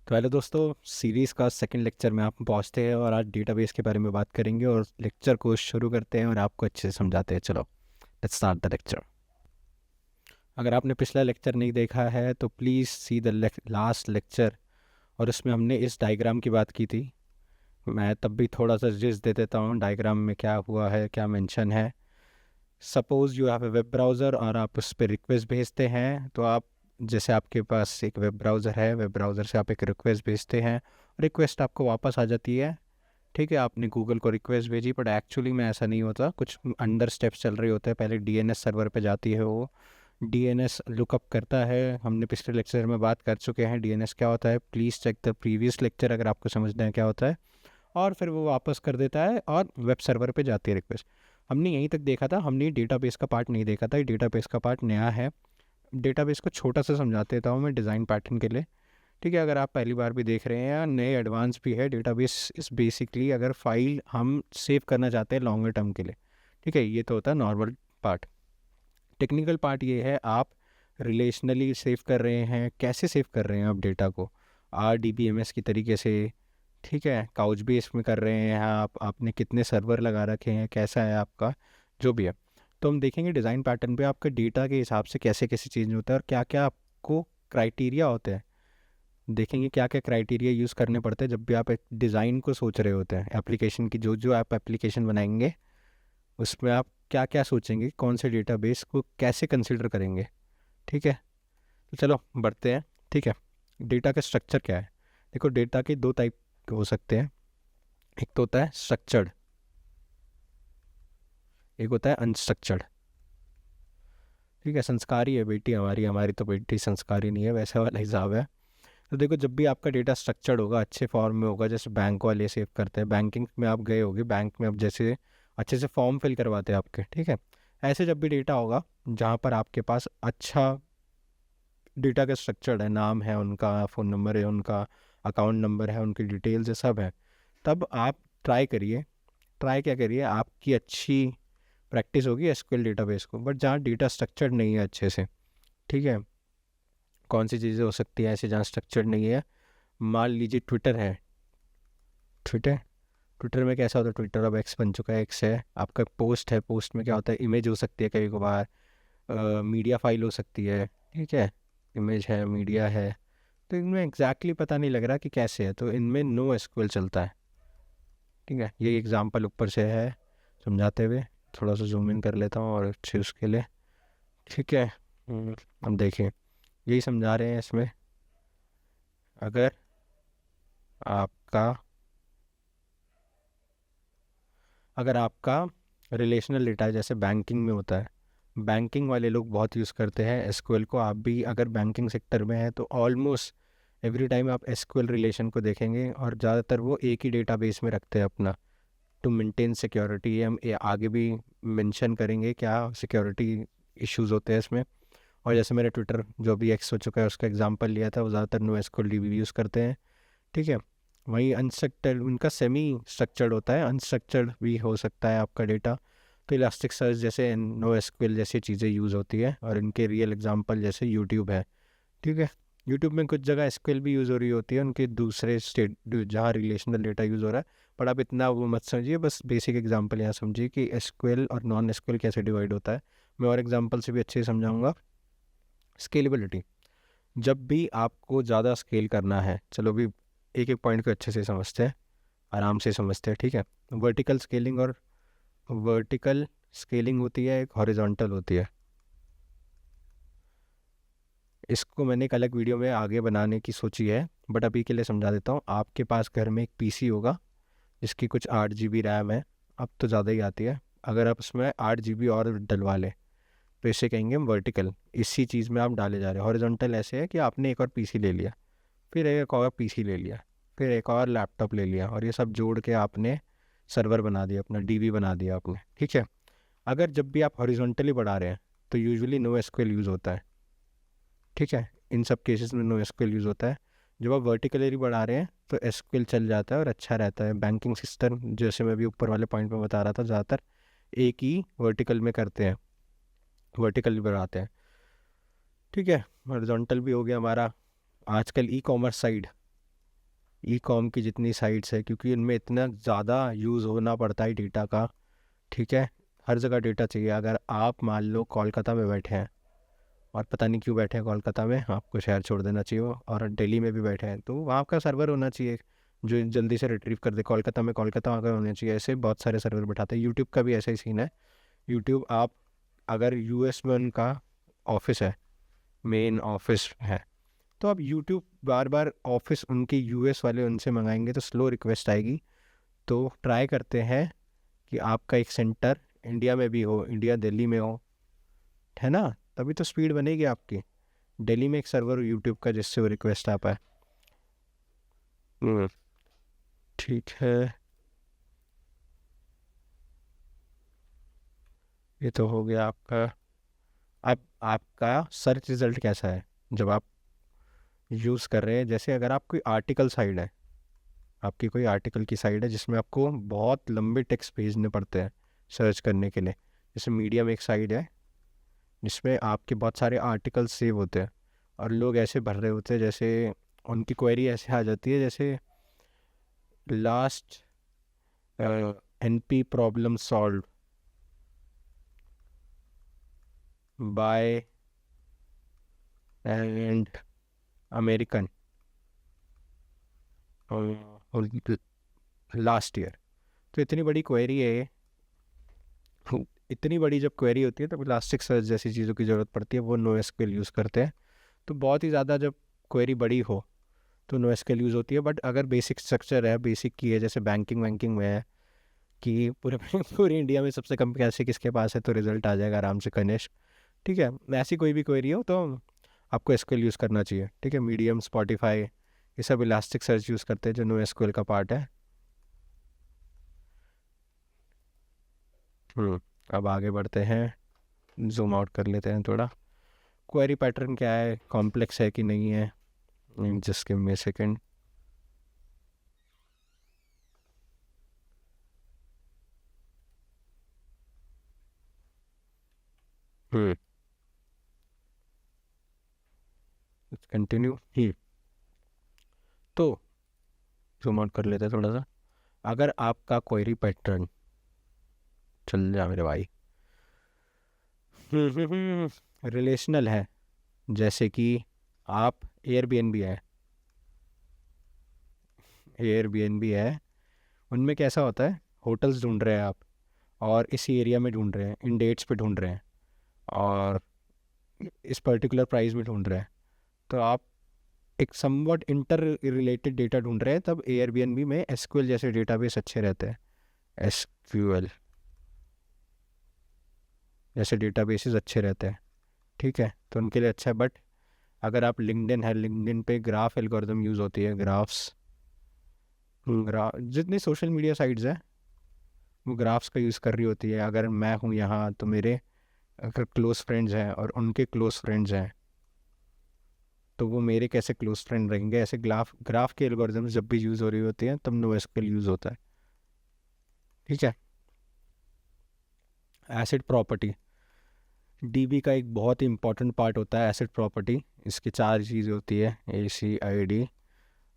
तो हेलो दोस्तों, सीरीज़ का सेकंड लेक्चर में आप पहुंचते हैं और आज डेटाबेस के बारे में बात करेंगे और लेक्चर को शुरू करते हैं और आपको अच्छे से समझाते हैं। चलो लेट्स स्टार्ट द लेक्चर। अगर आपने पिछला लेक्चर नहीं देखा है तो please see the last lecture, और उसमें हमने इस डायग्राम की बात की थी। मैं तब भी थोड़ा सा जिस दे देता हूँ डायग्राम में क्या हुआ है, क्या मेंशन है। Suppose you have a web browser और आप उस पर रिक्वेस्ट भेजते हैं, तो आप जैसे आपके पास एक वेब ब्राउज़र है, वेब ब्राउज़र से आप एक रिक्वेस्ट भेजते हैं, रिक्वेस्ट आपको वापस आ जाती है। ठीक है, आपने गूगल को रिक्वेस्ट भेजी, बट एक्चुअली में ऐसा नहीं होता, कुछ अंडर स्टेप्स चल रहे होते हैं। पहले डीएनएस सर्वर पे जाती है, वो डीएनएस लुकअप करता है। हमने पिछले लेक्चर में बात कर चुके हैं डीएनएस क्या होता है। Please check the previous lecture अगर आपको समझना है क्या होता है। और फिर वो वापस कर देता है और वेब सर्वर पे जाती है रिक्वेस्ट। हमने यहीं तक देखा था, हमने डेटाबेस का पार्ट नहीं देखा था। डेटाबेस का पार्ट नया है। डेटाबेस को छोटा सा समझा देता हूँ मैं डिज़ाइन पैटर्न के लिए। ठीक है, अगर आप पहली बार भी देख रहे हैं या नए एडवांस भी है, डेटाबेस इस बेसिकली अगर फाइल हम सेव करना चाहते हैं लॉन्गर टर्म के लिए। ठीक है, ये तो होता है नॉर्मल पार्ट। टेक्निकल पार्ट ये है, आप रिलेशनली सेव कर रहे हैं, कैसे सेव कर रहे हैं आप डेटा को, RDBMS की तरीके से। ठीक है, काउच बेस में कर रहे हैं आप, आपने कितने सर्वर लगा रखे हैं, कैसा है आपका, जो भी है। तो हम देखेंगे डिज़ाइन पैटर्न पे आपका डेटा के हिसाब से कैसे कैसे चेंज होता है और क्या क्या आपको क्राइटेरिया होते हैं। देखेंगे क्या क्या क्राइटेरिया यूज़ करने पड़ते हैं जब भी आप एक डिज़ाइन को सोच रहे होते हैं एप्लीकेशन की। जो जो आप एप्लीकेशन बनाएंगे उसमें आप क्या क्या सोचेंगे, कौन से डेटाबेस को कैसे कंसिडर करेंगे। ठीक है, तो चलो बढ़ते हैं। ठीक है, डेटा का स्ट्रक्चर क्या है। देखो, डेटा के दो टाइप हो सकते हैं। एक तो होता है स्ट्रक्चर्ड, एक होता है अनस्ट्रक्चर्ड। ठीक है, संस्कारी है बेटी हमारी, हमारी तो बेटी संस्कारी नहीं है, वैसा वाला हिसाब है। तो देखो, जब भी आपका डेटा स्ट्रक्चर्ड होगा, अच्छे फॉर्म में होगा, जैसे बैंक वाले सेव करते हैं, बैंकिंग में आप गए होगे, बैंक में आप जैसे अच्छे से फॉर्म फिल करवाते हैं आपके। ठीक है, ऐसे जब भी डेटा होगा जहाँ पर आपके पास अच्छा डेटा का स्ट्रक्चर्ड है, नाम है उनका, फ़ोन नंबर है उनका, अकाउंट नंबर है, उनकी डिटेल्स है, सब है, तब आप ट्राई करिए। ट्राई क्या करिए, आपकी अच्छी प्रैक्टिस होगी एसक्यूएल डेटाबेस को। बट जहाँ डेटा स्ट्रक्चर्ड नहीं है अच्छे से, ठीक है, कौन सी चीज़ें हो सकती है ऐसे जहाँ स्ट्रक्चर्ड नहीं है। मान लीजिए ट्विटर है। ट्विटर ट्विटर में कैसा होता है, ट्विटर अब एक्स बन चुका है, एक्स है। आपका पोस्ट है, पोस्ट में क्या होता है, इमेज हो सकती है कभी कभार, मीडिया फाइल हो सकती है। ठीक है, इमेज है, मीडिया है, तो इनमें एग्जैक्टली पता नहीं लग रहा कि कैसे है, तो इनमें नो एसक्यूएल चलता है। ठीक है, ये एग्जांपल ऊपर से है समझाते हुए, थोड़ा सा जूम इन कर लेता हूँ और अच्छे उसके लिए। ठीक है, अब देखिए, यही समझा रहे हैं इसमें। अगर आपका अगर आपका रिलेशनल डेटा है, जैसे बैंकिंग में होता है, बैंकिंग वाले लोग बहुत यूज़ करते हैं एसक्यूएल को। आप भी अगर बैंकिंग सेक्टर में है तो ऑलमोस्ट एवरी टाइम आप एसक्यूएल रिलेशन को देखेंगे, और ज़्यादातर वो एक ही डेटाबेस में रखते हैं अपना, टू मेंटेन सिक्योरिटी। हम ये आगे भी मेंशन करेंगे क्या सिक्योरिटी इश्यूज होते हैं इसमें। और जैसे मेरा ट्विटर जो भी एक्स हो चुका है उसका एग्जांपल लिया था, वो ज़्यादातर नो एसक्यूएल डीबी यूज़ करते हैं। ठीक है, वहीं अनस्ट्रक्चर्ड उनका सेमी स्ट्रक्चर्ड होता है, अनस्ट्रक्चर्ड भी हो सकता है आपका डेटा। तो इलास्टिक सर्च जैसे नो एसक्यूएल जैसी चीज़ें यूज़ होती है, और इनके रियल एग्जांपल जैसे यूट्यूब है। ठीक है, यूट्यूब में कुछ जगह एसक्यूएल भी यूज़ हो रही होती है, उनके दूसरे स्टेट जहाँ रिलेशनल डेटा यूज़ हो रहा है। पर आप इतना वो मत समझिए, बस बेसिक एग्जांपल यहाँ समझिए कि एसक्यूएल और नॉन एसक्यूएल कैसे डिवाइड होता है। मैं और एग्जांपल से भी अच्छे से समझाऊंगा। स्केलेबिलिटी, जब भी आपको ज़्यादा स्केल करना है, चलो भी एक एक पॉइंट को अच्छे से समझते हैं, आराम से समझते हैं। ठीक है, वर्टिकल स्केलिंग, और वर्टिकल स्केलिंग होती है, एक हॉरिजॉन्टल होती है। इसको मैंने एक अलग वीडियो में आगे बनाने की सोची है, बट अभी के लिए समझा देता हूँ। आपके पास घर में एक पीसी होगा जिसकी कुछ 8 GB रैम है, अब तो ज़्यादा ही आती है। अगर आप उसमें 8 GB और डलवा लें तो इसे कहेंगे हम वर्टिकल। इसी चीज़ में आप डाले जा रहे हैं। हॉरिजॉन्टल ऐसे है कि आपने एक और पीसी ले लिया, फिर एक और पीसी ले लिया, फिर एक और लैपटॉप ले लिया, और ये सब जोड़ के आपने सर्वर बना दिया, अपना डीबी बना दिया आपने। ठीक है, अगर जब भी आप हॉरिजॉन्टली बढ़ा रहे हैं तो यूजुअली नो एसक्यूएल यूज़ होता है। ठीक है, इन सब केसेस में नो एसक्यूएल यूज़ होता है। जब आप वर्टिकली बढ़ा रहे हैं तो एसक्यूएल चल जाता है और अच्छा रहता है। बैंकिंग सिस्टम जैसे मैं भी ऊपर वाले पॉइंट में बता रहा था, ज़्यादातर एक ही वर्टिकल में करते हैं, वर्टिकल बढ़ाते हैं। ठीक है, हॉरिजॉन्टल भी हो गया हमारा। आजकल e commerce side, e com की जितनी साइट्स है, क्योंकि इनमें इतना ज़्यादा यूज़ होना पड़ता है डेटा का, ठीक है। हर जगह डेटा चाहिए। अगर आप मान लो कोलकाता में बैठे हैं और पता नहीं क्यों बैठे हैं कोलकाता में, आपको शहर छोड़ देना चाहिए, और दिल्ली में भी बैठे हैं तो वहाँ का सर्वर होना चाहिए जो जल्दी से रिट्रीव कर दे। कोलकाता में कोलकाता का होना चाहिए। ऐसे बहुत सारे सर्वर बैठाते हैं। यूट्यूब का भी ऐसा ही सीन है। यूट्यूब आप अगर यूएस में उनका ऑफिस है, मेन ऑफिस है, तो आप यूट्यूब बार बार ऑफिस उनके यूएस वाले उनसे मंगाएंगे तो स्लो रिक्वेस्ट आएगी। तो ट्राई करते हैं कि आपका एक सेंटर इंडिया में भी हो, इंडिया दिल्ली में हो, है ना, तभी तो स्पीड बनेगी आपकी। दिल्ली में एक सर्वर हो यूट्यूब का जिससे वो रिक्वेस्ट आ पाए। ठीक है, ये तो हो गया आपका। अब आपका सर्च रिजल्ट कैसा है जब आप यूज़ कर रहे हैं? जैसे अगर आप कोई आर्टिकल साइड है, आपकी कोई आर्टिकल की साइड है जिसमें आपको बहुत लंबे टेक्स्ट भेजने पड़ते हैं सर्च करने के लिए, जैसे मीडियम एक साइड है जिसमें आपके बहुत सारे आर्टिकल सेव होते हैं और लोग ऐसे भर रहे होते हैं जैसे उनकी क्वेरी ऐसे आ जाती है जैसे last NP problem solve by and American last year. तो इतनी बड़ी क्वेरी है, इतनी बड़ी जब क्वेरी होती है तब इलास्टिक सर्च जैसी चीज़ों की ज़रूरत पड़ती है, वो नो एसक्यूएल यूज़ करते हैं। तो बहुत ही ज़्यादा जब क्वेरी बड़ी हो तो नो एसक्यूएल यूज़ होती है। बट अगर बेसिक स्ट्रक्चर है, बेसिक की है, जैसे बैंकिंग वैंकिंग में है कि पूरे पूरे इंडिया में सबसे कम पैसे किसके पास है, तो रिजल्ट आ जाएगा आराम से कनिष्क, ठीक है। ऐसी कोई भी क्वेरी हो तो आपको एसक्यूएल यूज़ करना चाहिए, ठीक है। मीडियम, स्पॉटिफाई, ये सब इलास्टिक सर्च यूज़ करते हैं जो नो एसक्यूएल का पार्ट है। अब आगे बढ़ते हैं, जूम आउट कर लेते हैं थोड़ा। क्वेरी पैटर्न क्या है, कॉम्प्लेक्स है कि नहीं है, just give me a second. Continue ही तो जूम आउट कर लेते हैं थोड़ा सा। अगर आपका क्वेरी पैटर्न, चल जा मेरे भाई, रिलेशनल है, जैसे कि आप एयरबीएनबी है, उनमें कैसा होता है, होटल्स ढूंढ रहे हैं आप और इसी एरिया में ढूंढ रहे हैं, इन डेट्स पे ढूंढ रहे हैं और इस पर्टिकुलर प्राइस में ढूंढ रहे हैं, तो आप एक समवट इंटर रिलेटेड डेटा ढूंढ रहे हैं, तब एयरबीएनबी में एसक्यूएल जैसे डेटाबेस अच्छे रहते हैं। एसक्यूएल जैसे डेटाबेसेस अच्छे रहते हैं, ठीक है, तो उनके लिए अच्छा है। बट अगर आप लिंक्डइन है, लिंक्डइन पे ग्राफ एल्गोरिदम यूज़ होती है, जितनी सोशल मीडिया साइट्स हैं वो ग्राफ्स का यूज़ कर रही होती है। अगर मैं हूँ यहाँ तो मेरे अगर क्लोज फ्रेंड्स हैं और उनके क्लोज फ्रेंड्स हैं तो वो मेरे कैसे क्लोज फ्रेंड रहेंगे, ऐसे ग्राफ के एल्गोरिदम्स जब भी यूज़ हो रही होती हैं तब नोएसक्यूएल यूज़ होता है, ठीक है। एसिड प्रॉपर्टी, डीबी का एक बहुत ही इंपॉर्टेंट पार्ट होता है एसिड प्रॉपर्टी। इसकी 4 चीज़ें होती है, ACID।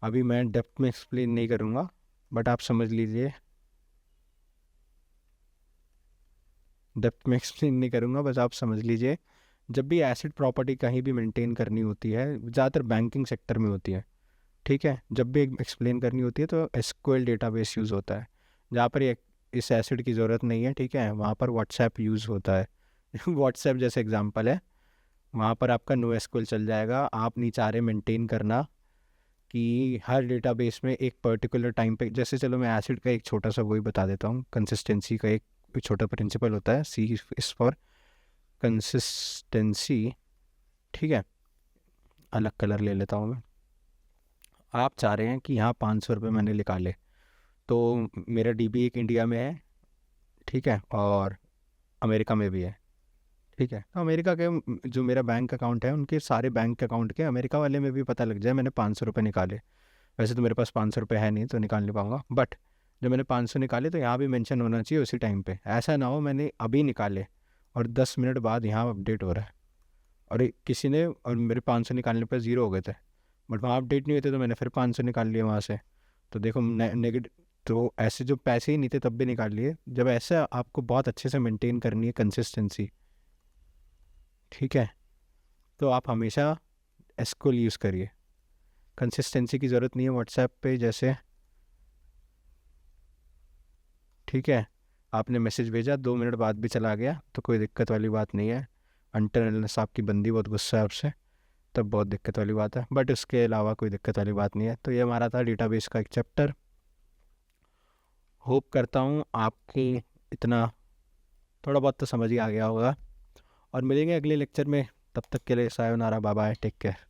अभी मैं डेप्थ में एक्सप्लेन नहीं करूँगा बट आप समझ लीजिए, डेप्थ में एक्सप्लेन नहीं करूँगा, बस आप समझ लीजिए। जब भी एसिड प्रॉपर्टी कहीं भी मेंटेन करनी होती है, ज़्यादातर बैंकिंग सेक्टर में होती है, ठीक है, जब भी एक्सप्लेन करनी होती है तो एसक्यूएल डेटाबेस यूज़ होता है। जहाँ पर ये इस एसिड की ज़रूरत नहीं है, ठीक है, वहाँ पर व्हाट्सएप यूज़ होता है। व्हाट्सएप जैसे एग्जांपल है, वहाँ पर आपका नो एसक्यूएल चल जाएगा। आप नहीं चाह रहे मेंटेन करना कि हर डेटाबेस में एक पर्टिकुलर टाइम पे, जैसे चलो मैं एसिड का एक छोटा सा वही बता देता हूँ, कंसिस्टेंसी का एक छोटा प्रिंसिपल होता है, C इज़ फॉर कंसिस्टेंसी, ठीक है। अलग कलर ले लेता हूँ मैं। आप चाह रहे हैं कि यहाँ 500 रुपये मैंने निकाले, तो मेरा डीबी एक इंडिया में है, ठीक है, और अमेरिका में भी है, ठीक है। तो अमेरिका के जो मेरा बैंक अकाउंट है उनके सारे बैंक अकाउंट के अमेरिका वाले में भी पता लग जाए मैंने 500 रुपये निकाले। वैसे तो मेरे पास 500 रुपये है नहीं तो निकाल नहीं पाऊँगा, बट जब मैंने 500 निकाले तो यहाँ भी मेंशन होना चाहिए उसी टाइम पे। ऐसा ना हो मैंने अभी निकाले और 10 मिनट बाद यहाँ अपडेट हो रहा है और किसी ने, और मेरे 500 निकालने पर 0 हो गए थे, बट वहाँ अपडेट नहीं होते तो मैंने फिर 500 निकाल लिए वहाँ से। तो देखो नेगेटिव, तो ऐसे जो पैसे ही नहीं थे तब भी निकाल लिए। जब ऐसे आपको बहुत अच्छे से मेंटेन करनी है कंसिस्टेंसी, ठीक है, तो आप हमेशा एसक्यूएल यूज़ करिए। कंसिस्टेंसी की ज़रूरत नहीं है व्हाट्सएप पे जैसे, ठीक है, आपने मैसेज भेजा 2 मिनट बाद भी चला गया तो कोई दिक्कत वाली बात नहीं है। अनटिल आपकी बंदी बहुत गुस्सा है आपसे, तब बहुत दिक्कत वाली बात है, बट उसके अलावा कोई दिक्कत वाली बात नहीं है। तो ये हमारा था डेटाबेस का एक चैप्टर। होप करता हूँ आपको इतना थोड़ा बहुत तो समझ ही आ गया होगा, और मिलेंगे अगले लेक्चर में। तब तक के लिए sayonara, bye bye, take care.